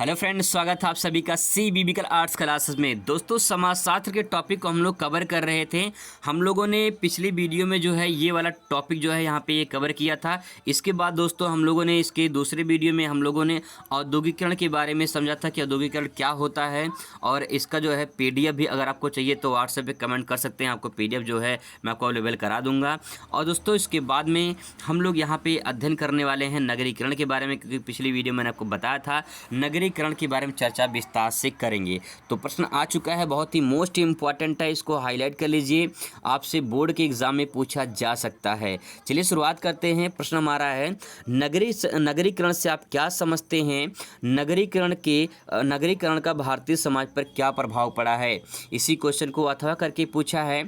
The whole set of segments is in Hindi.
हेलो फ्रेंड्स, स्वागत है आप सभी का सी बिबिकल आर्ट्स क्लासेस में। दोस्तों, समाजशास्त्र के टॉपिक को हम लोग कवर कर रहे थे। हम लोगों ने पिछली वीडियो में जो है ये वाला टॉपिक जो है यहाँ पे ये कवर किया था। इसके बाद दोस्तों हम लोगों ने इसके दूसरे वीडियो में हम लोगों ने औद्योगिकरण के बारे में समझा था कि औद्योगिकरण क्या होता है, और इसका जो है PDF भी अगर आपको चाहिए तो व्हाट्सएप पे कमेंट कर सकते हैं। आपको PDF जो है मैं आपको अवेलेबल करा दूंगा। और दोस्तों इसके बाद में हम लोग यहाँ पे अध्ययन करने वाले हैं नगरीकरण के बारे में, क्योंकि पिछली वीडियो मैंने आपको बताया था नगरीकरण के बारे में चर्चा विस्तार से करेंगे। तो प्रश्न आ चुका है, बहुत ही मोस्ट इंपॉर्टेंट है, इसको हाईलाइट कर लीजिए, आपसे बोर्ड के एग्जाम में पूछा जा सकता है। चलिए शुरुआत करते हैं। प्रश्न हमारा है नगरीकरण से आप क्या समझते हैं? नगरीकरण का भारतीय समाज पर क्या प्रभाव पड़ा है? इसी क्वेश्चन को अथवा करके पूछा है।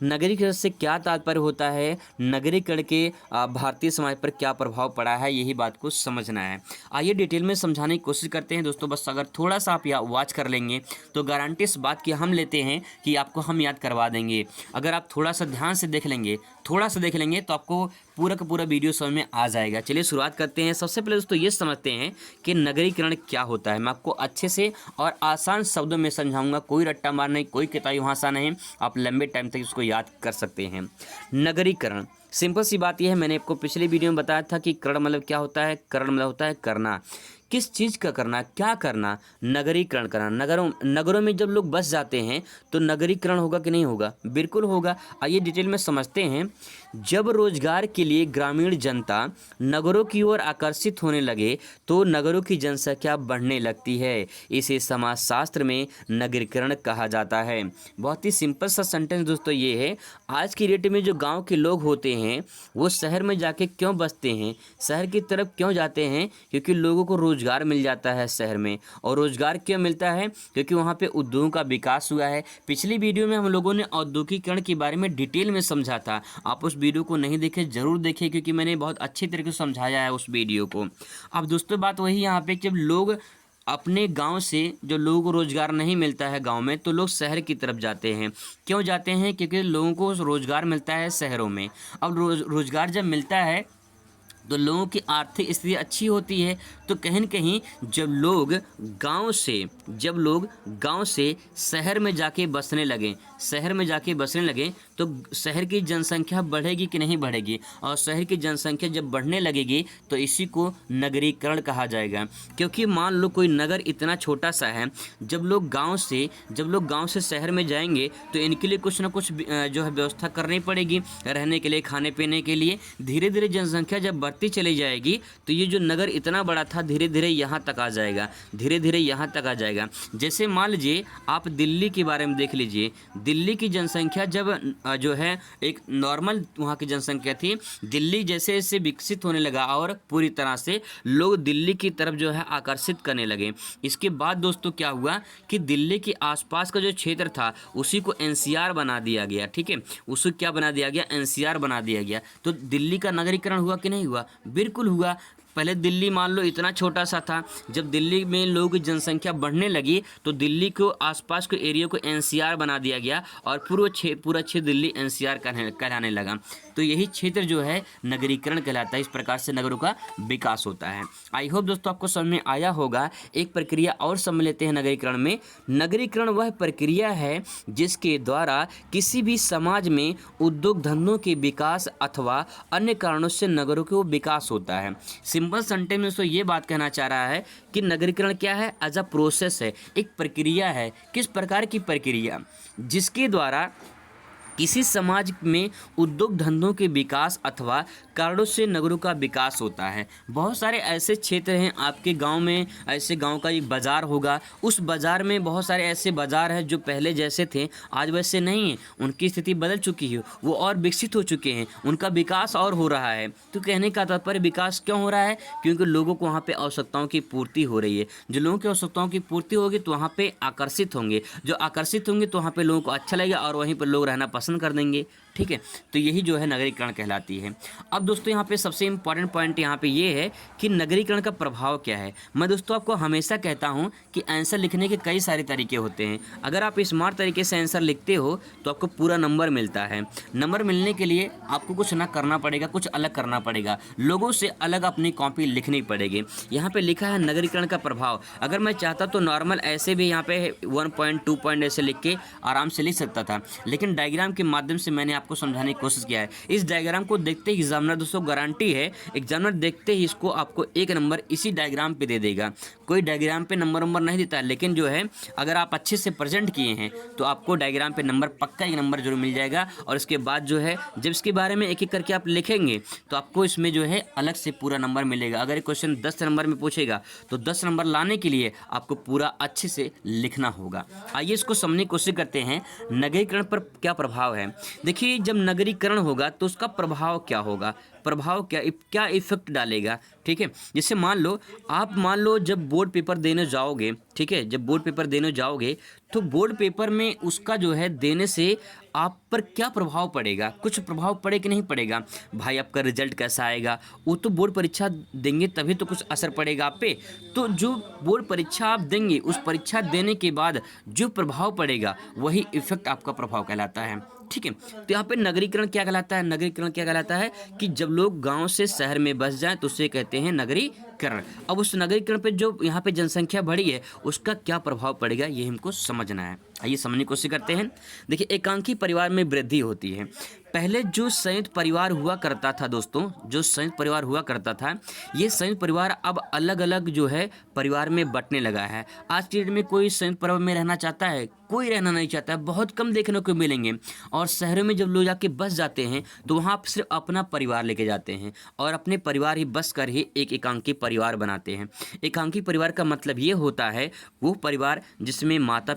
नगरीकरण से क्या तात्पर्य होता है? नगरीकरण के भारतीय समाज पर क्या प्रभाव पड़ा है, यही बात को समझना है। आइए डिटेल में समझाने की कोशिश करते हैं दोस्तों। बस अगर थोड़ा सा आप वॉच कर लेंगे तो गारंटी इस बात की हम लेते हैं कि आपको हम याद करवा देंगे। अगर आप थोड़ा सा ध्यान से देख लेंगे तो आपको पूरा का पूरा वीडियो समझ में आ जाएगा। चलिए शुरुआत करते हैं। सबसे पहले दोस्तों ये समझते हैं कि नगरीकरण क्या होता है। मैं आपको अच्छे से और आसान शब्दों में समझाऊंगा, कोई रट्टा मार नहीं, कोई किताबी भाषा नहीं, आप लंबे टाइम तक इसको याद कर सकते हैं। नगरीकरण सिंपल सी बात यह है, मैंने आपको पिछले वीडियो में बताया था कि करण मतलब क्या होता है। करण मतलब होता है करना। किस चीज़ का करना, क्या करना? नगरीकरण करना। नगरों में जब लोग बस जाते हैं तो नगरीकरण होगा कि नहीं होगा? बिल्कुल होगा। आइए डिटेल में समझते हैं। जब रोजगार के लिए ग्रामीण जनता नगरों की ओर आकर्षित होने लगे तो नगरों की जनसंख्या बढ़ने लगती है। इसे समाजशास्त्र में नगरीकरण कहा जाता है। बहुत ही सिंपल सा सेंटेंस दोस्तों ये है। आज की डेट में जो गांव के लोग होते हैं वो शहर में जाके क्यों बसते हैं, शहर की तरफ क्यों जाते हैं? क्योंकि लोगों को रोजगार मिल जाता है शहर में। और रोजगार क्यों मिलता है? क्योंकि वहाँ पे उद्योगों का विकास हुआ है। पिछली वीडियो में हम लोगों ने औद्योगिकरण के बारे में डिटेल में समझा था। आप उस वीडियो को नहीं देखे जरूर देखें, क्योंकि मैंने बहुत अच्छी तरीके से समझाया है उस वीडियो को। अब दोस्तों बात वही यहाँ पे, जब लोग अपने गांव से, जो लोगों को रोजगार नहीं मिलता है गांव में, तो लोग शहर की तरफ जाते हैं। क्यों जाते हैं? क्योंकि लोगों को रोजगार मिलता है शहरों में। अब रोजगार जब मिलता है तो लोगों की आर्थिक स्थिति अच्छी होती है। तो कहीं न कहीं जब लोग गांव से शहर में जाके बसने लगें तो शहर की जनसंख्या बढ़ेगी कि नहीं बढ़ेगी? और शहर की जनसंख्या जब बढ़ने लगेगी तो इसी को नगरीकरण कहा जाएगा। क्योंकि मान लो कोई नगर इतना छोटा सा है, जब लोग गांव से शहर में जाएंगे तो इनके लिए कुछ ना कुछ जो है व्यवस्था करनी पड़ेगी, रहने के लिए, खाने पीने के लिए। धीरे धीरे जनसंख्या जब बढ़ती चली जाएगी तो ये जो नगर इतना बड़ा था धीरे धीरे यहाँ तक आ जाएगा। जैसे मान लीजिए आप दिल्ली के बारे में देख लीजिए। दिल्ली की जनसंख्या जब जो है एक नॉर्मल वहाँ की जनसंख्या थी, दिल्ली जैसे जैसे विकसित होने लगा और पूरी तरह से लोग दिल्ली की तरफ जो है आकर्षित करने लगे। इसके बाद दोस्तों क्या हुआ कि दिल्ली के आसपास का जो क्षेत्र था उसी को NCR बना दिया गया। ठीक है, उसको क्या बना दिया गया? NCR बना दिया गया। तो दिल्ली का नगरीकरण हुआ कि नहीं हुआ? बिल्कुल हुआ। पहले दिल्ली मान लो इतना छोटा सा था, जब दिल्ली में लोगों की जनसंख्या बढ़ने लगी तो दिल्ली को आसपास के एरिया को NCR बना दिया गया और पूरा क्षेत्र दिल्ली NCR कहलाने लगा। तो यही क्षेत्र जो है नगरीकरण कहलाता है। इस प्रकार से नगरों का विकास होता है। आई होप दोस्तों आपको समझ में आया होगा। एक प्रक्रिया और समझ लेते हैं नगरीकरण में। नगरीकरण वह प्रक्रिया है जिसके द्वारा किसी भी समाज में उद्योग धंधों के विकास अथवा अन्य कारणों से नगरों का विकास होता है। सिंपल सेंटेंस में तो ये बात कहना चाह रहा है कि नगरीकरण क्या है? एज अ प्रोसेस है, एक प्रक्रिया है। किस प्रकार की प्रक्रिया? जिसके द्वारा किसी समाज में उद्योग धंधों के विकास अथवा कारणों से नगरों का विकास होता है। बहुत सारे ऐसे क्षेत्र हैं आपके गांव में, ऐसे गांव का एक बाज़ार होगा, उस बाज़ार में बहुत सारे ऐसे बाज़ार हैं जो पहले जैसे थे आज वैसे नहीं हैं, उनकी स्थिति बदल चुकी है, वो और विकसित हो चुके हैं, उनका विकास और हो रहा है। तो कहने का तात्पर्य विकास क्यों हो रहा है? क्योंकि लोगों को वहाँ पर आवश्यकताओं की पूर्ति हो रही है। जो लोगों की आवश्यकताओं की पूर्ति होगी तो वहाँ पर आकर्षित होंगे, जो आकर्षित होंगे तो वहाँ पर लोगों को अच्छा लगेगा और वहीं पर लोग रहना पसंद कर देंगे। ठीक है। तो यही जो है नगरीकरण कहलाती है। अब दोस्तों यहाँ पे सबसे इम्पॉर्टेंट पॉइंट यहाँ पे ये है कि नगरीकरण का प्रभाव क्या है। मैं दोस्तों आपको हमेशा कहता हूँ कि आंसर लिखने के कई सारे तरीके होते हैं। अगर आप स्मार्ट तरीके से आंसर लिखते हो तो आपको पूरा नंबर मिलता है। नंबर मिलने के लिए आपको कुछ ना करना पड़ेगा, कुछ अलग करना पड़ेगा, लोगों से अलग अपनी कॉपी लिखनी पड़ेगी। यहाँ पे लिखा है नगरीकरण का प्रभाव। अगर मैं चाहता तो नॉर्मल ऐसे भी यहाँ पे 1 पॉइंट 2 पॉइंट ऐसे लिख के आराम से लिख सकता था, लेकिन डायग्राम के माध्यम से मैंने आपको समझाने की कोशिश किया है। इस डायग्राम को देखते ही एग्जामिनर दोस्तों गारंटी है, एग्जामिनर देखते ही इसको आपको 1 नंबर इसी डायग्राम पे दे देगा। कोई डायग्राम पे नंबर नहीं देता है, लेकिन जो है अगर आप अच्छे से प्रेजेंट किए हैं तो आपको डायग्राम पे नंबर पक्का 1 नंबर जरूर मिल जाएगा। और इसके बाद जो है जब इसके बारे में एक एक करके आप लिखेंगे तो आपको इसमें जो है अलग से पूरा नंबर मिलेगा। अगर क्वेश्चन 10 नंबर में पूछेगा तो 10 नंबर लाने के लिए आपको पूरा अच्छे से लिखना होगा। आइए इसको समझने की कोशिश करते हैं नगरीकरण पर क्या प्रभाव है। देखिए जब नगरीकरण होगा तो उसका प्रभाव क्या होगा, प्रभाव क्या इफेक्ट डालेगा। ठीक है, जैसे मान लो जब बोर्ड पेपर देने जाओगे, ठीक है, जब बोर्ड पेपर देने जाओगे तो बोर्ड पेपर में उसका जो है देने से आप पर क्या प्रभाव पड़ेगा, कुछ प्रभाव पड़े कि नहीं पड़ेगा। भाई आपका रिजल्ट कैसा आएगा, वो तो बोर्ड परीक्षा देंगे तभी तो कुछ असर पड़ेगा आप पे। तो जो बोर्ड परीक्षा आप देंगे उस परीक्षा देने के बाद जो प्रभाव पड़ेगा वही इफेक्ट आपका प्रभाव कहलाता है। ठीक है, तो यहाँ पे नगरीकरण क्या कहलाता है, नगरीकरण क्या कहलाता है कि जब लोग गांव से शहर में बस जाएं तो उसे कहते हैं नगरीकरण। अब उस नगरीकरण पे जो यहाँ पे जनसंख्या बढ़ी है उसका क्या प्रभाव पड़ेगा ये हमको समझना है। आइए समझने की कोशिश करते हैं। देखिए एकांकी परिवार में वृद्धि होती है। पहले जो संयुक्त परिवार हुआ करता था दोस्तों, जो संयुक्त परिवार हुआ करता था, ये संयुक्त परिवार अब अलग अलग जो है परिवार में बंटने लगा है। आज की डेट में कोई संयुक्त परिवार में रहना चाहता है, कोई रहना नहीं चाहता है, बहुत कम देखने को मिलेंगे। और शहरों में जब लोग जाके बस जाते हैं तो वहाँ सिर्फ अपना परिवार लेके जाते हैं और अपने परिवार ही बस कर ही एक एकांकी परिवार बनाते हैं। एकांकी परिवार का मतलब ये होता है वो परिवार जिसमें माता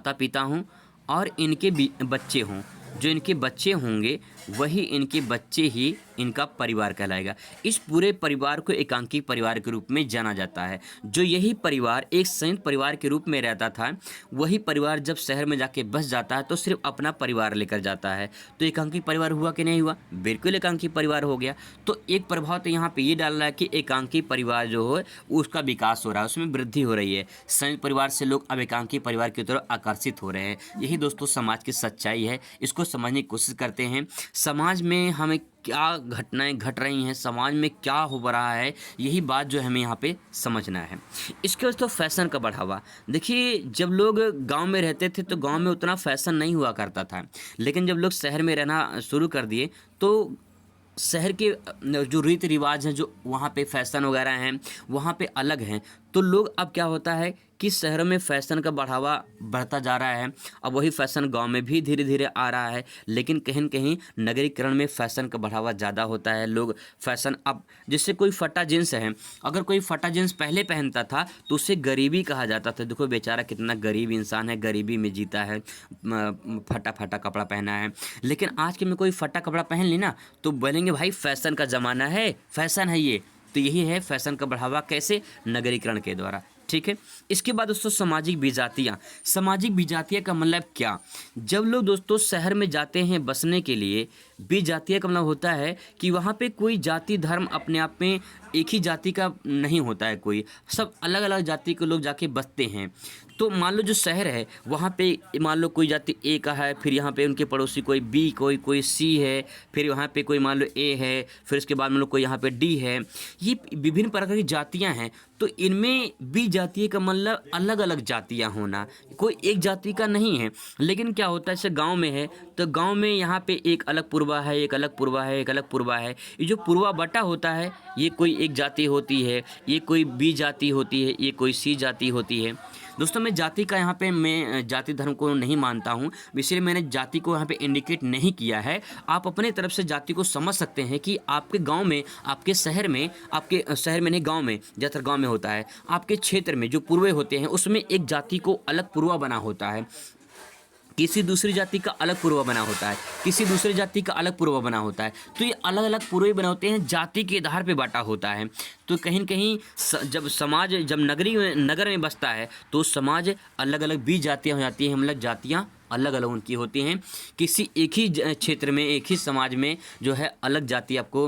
पिता हों और इनके बच्चे हों। जो इनके बच्चे होंगे वही इनके बच्चे ही इनका परिवार कहलाएगा। इस पूरे परिवार को एकांकी परिवार के रूप में जाना जाता है। जो यही परिवार एक संयुक्त परिवार के रूप में रहता था वही परिवार जब शहर में जाके बस जाता है तो सिर्फ अपना परिवार लेकर जाता है। तो एकांकी परिवार हुआ कि नहीं हुआ, बिल्कुल एकांकी परिवार हो गया। तो एक प्रभाव तो यहाँ पे ये डाल रहा है कि एकांकी परिवार जो है उसका विकास हो रहा है, उसमें वृद्धि हो रही है। संयुक्त परिवार से लोग अब एकांकी परिवार की तरफ आकर्षित हो रहे हैं। यही दोस्तों समाज की सच्चाई है, इसको समझने की कोशिश करते हैं। समाज में हमें क्या घटनाएं घट रही हैं, समाज में क्या हो रहा है, यही बात जो हमें यहाँ पे समझना है। इसके बाद तो फैशन का बढ़ावा। देखिए जब लोग गांव में रहते थे तो गांव में उतना फैशन नहीं हुआ करता था, लेकिन जब लोग शहर में रहना शुरू कर दिए तो शहर के जो रीति रिवाज हैं, जो वहाँ पे फैशन वगैरह हैं वहाँ पे अलग हैं। तो लोग अब क्या होता है कि शहरों में फैशन का बढ़ावा बढ़ता जा रहा है। अब वही फैशन गांव में भी धीरे धीरे आ रहा है, लेकिन कहीं न कहीं नगरीकरण में फैशन का बढ़ावा ज़्यादा होता है। लोग फैशन अब जैसे कोई फटा जींस है, अगर कोई फटा जींस पहले पहनता था तो उसे गरीबी कहा जाता था। देखो बेचारा कितना गरीब इंसान है, गरीबी में जीता है, फटा फटा कपड़ा पहना है। लेकिन आज के में कोई फटा कपड़ा पहन ली ना तो बोलेंगे भाई फैशन का ज़माना है, फैशन है ये। तो यही है फैशन का बढ़ावा, कैसे, नगरीकरण के द्वारा। ठीक है, इसके बाद दोस्तों सामाजिक विजातियाँ। सामाजिक विजातियाँ का मतलब क्या, जब लोग दोस्तों शहर में जाते हैं बसने के लिए, विजातीय का मतलब होता है कि वहाँ पे कोई जाति धर्म अपने आप में एक ही जाति का नहीं होता है, कोई सब अलग अलग जाति के लोग जाके बसते हैं। तो मान लो जो शहर है वहाँ पे मान लो कोई जाति ए का है, फिर यहाँ पे उनके पड़ोसी कोई बी, कोई सी है, फिर वहाँ पे कोई मान लो ए है, फिर उसके बाद मान लो कोई यहाँ पे डी है। ये विभिन्न प्रकार की जातियाँ हैं। तो इनमें बी जातीय का मतलब अलग अलग जातियाँ होना, कोई एक जाति का नहीं है। लेकिन क्या होता है जैसे गाँव में है तो गाँव में यहाँ पे एक अलग पूर्वा है, एक अलग पूर्वा है, एक अलग पूर्वा है। ये जो पूर्वा बटा होता है ये कोई एक जाति होती है, ये कोई बी जाति होती है, ये कोई सी जाति होती है। दोस्तों मैं जाति का यहाँ पे मैं जाति धर्म को नहीं मानता हूँ, इसलिए मैंने जाति को यहाँ पे इंडिकेट नहीं किया है। आप अपने तरफ से जाति को समझ सकते हैं कि आपके गांव में, आपके शहर में, आपके शहर में नहीं गांव में, ज़्यादातर गांव में होता है, आपके क्षेत्र में जो पूर्वे होते हैं उसमें एक जाति को अलग पूर्वा बना होता है, किसी दूसरी जाति का अलग पूर्वा बना होता है, किसी दूसरी जाति का अलग पूर्वा बना होता है। तो ये अलग अलग पूर्वे बना होते हैं, जाति के आधार पे बांटा होता है। तो कहीं न कहीं जब नगर में बसता है तो समाज अलग अलग 20 जातियाँ हो जाती हैं, हम लोग जातियाँ अलग अलग उनकी होती हैं। किसी एक ही क्षेत्र में, एक ही समाज में जो है अलग जाति आपको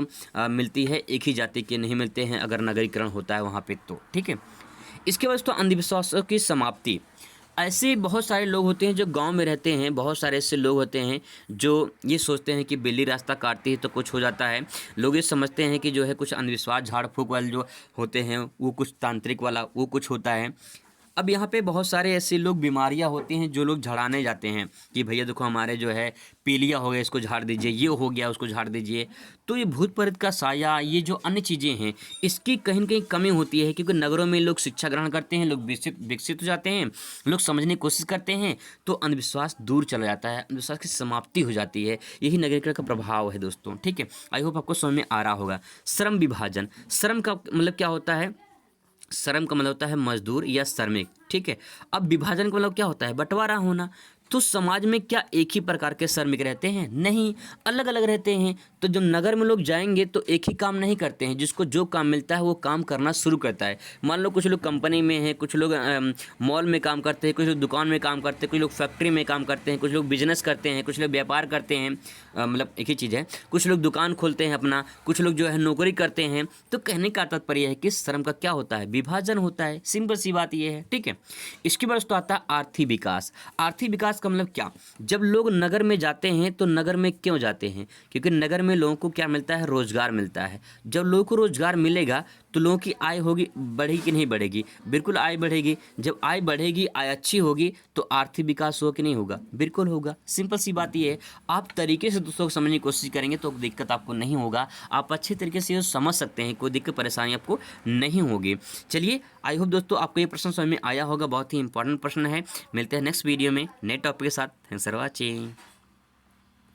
मिलती है, एक ही जाति के नहीं मिलते हैं अगर नगरीकरण होता है वहाँ पे तो, ठीक है। इसके बाद तो अंधविश्वासों की समाप्ति। ऐसे बहुत सारे लोग होते हैं जो गांव में रहते हैं, बहुत सारे ऐसे लोग होते हैं जो ये सोचते हैं कि बिल्ली रास्ता काटती है तो कुछ हो जाता है। लोग ये समझते हैं कि जो है कुछ अंधविश्वास, झाड़ फूक वाले जो होते हैं वो कुछ तांत्रिक वाला वो कुछ होता है। अब यहाँ पे बहुत सारे ऐसे लोग, बीमारियाँ होती हैं जो लोग झड़ाने जाते हैं कि भैया देखो हमारे जो है पीलिया हो गया इसको झाड़ दीजिए, ये हो गया उसको झाड़ दीजिए। तो ये भूत प्रेत का साया, ये जो अन्य चीज़ें हैं इसकी कहीं न कहीं कमी होती है, क्योंकि नगरों में लोग शिक्षा ग्रहण करते हैं, लोग विकसित हो जाते हैं, लोग समझने की कोशिश करते हैं, तो अंधविश्वास दूर चला जाता है, अंधविश्वास की समाप्ति हो जाती है। यही नगरीकरण का प्रभाव है दोस्तों, ठीक है। आई होप आपको समझ में आ रहा होगा। श्रम विभाजन, श्रम का मतलब क्या होता है? श्रम का मतलब होता है मजदूर या श्रमिक, ठीक है। अब विभाजन का मतलब क्या होता है? बंटवारा होना। तो समाज में क्या एक ही प्रकार के श्रमिक रहते हैं? नहीं, अलग अलग रहते हैं। तो जब नगर में लोग जाएंगे तो एक ही काम नहीं करते हैं, जिसको जो काम मिलता है वो काम करना शुरू करता है। मान लो कुछ लोग कंपनी में हैं, कुछ लोग मॉल में काम करते हैं, कुछ लोग दुकान में काम करते हैं, कुछ लोग फैक्ट्री में काम करते हैं, कुछ लोग बिजनेस करते हैं, कुछ लोग व्यापार करते हैं, मतलब एक ही चीज़ है। कुछ लोग दुकान खोलते हैं अपना, कुछ लोग जो है नौकरी करते हैं। तो कहने का तात्पर्य है कि श्रम का क्या होता है? विभाजन होता है। सिंपल सी बात ये है, ठीक है। इसके बाद तो आता है आर्थिक विकास। आर्थिक विकास का मतलब क्या? जब लोग नगर में जाते हैं तो नगर में क्यों जाते हैं? क्योंकि नगर में लोगों को क्या मिलता है? रोजगार मिलता है। जब लोगों को रोजगार मिलेगा तो लोगों की आय होगी, बढ़ेगी कि नहीं बढ़ेगी? बिल्कुल आय बढ़ेगी। जब आय बढ़ेगी, आय अच्छी होगी तो आर्थिक विकास होगा कि नहीं होगा? बिल्कुल होगा। सिंपल सी बात ये है। आप तरीके से दोस्तों को समझने की कोशिश करेंगे तो दिक्कत आपको नहीं होगा। आप अच्छे तरीके से समझ सकते हैं, कोई दिक्कत परेशानी आपको नहीं होगी। चलिए, आई होप दोस्तों आपको ये प्रश्न समझ में आया होगा। बहुत ही इंपॉर्टेंट प्रश्न है। मिलते हैं नेक्स्ट वीडियो में नए टॉपिक के साथ। Thanks for watching.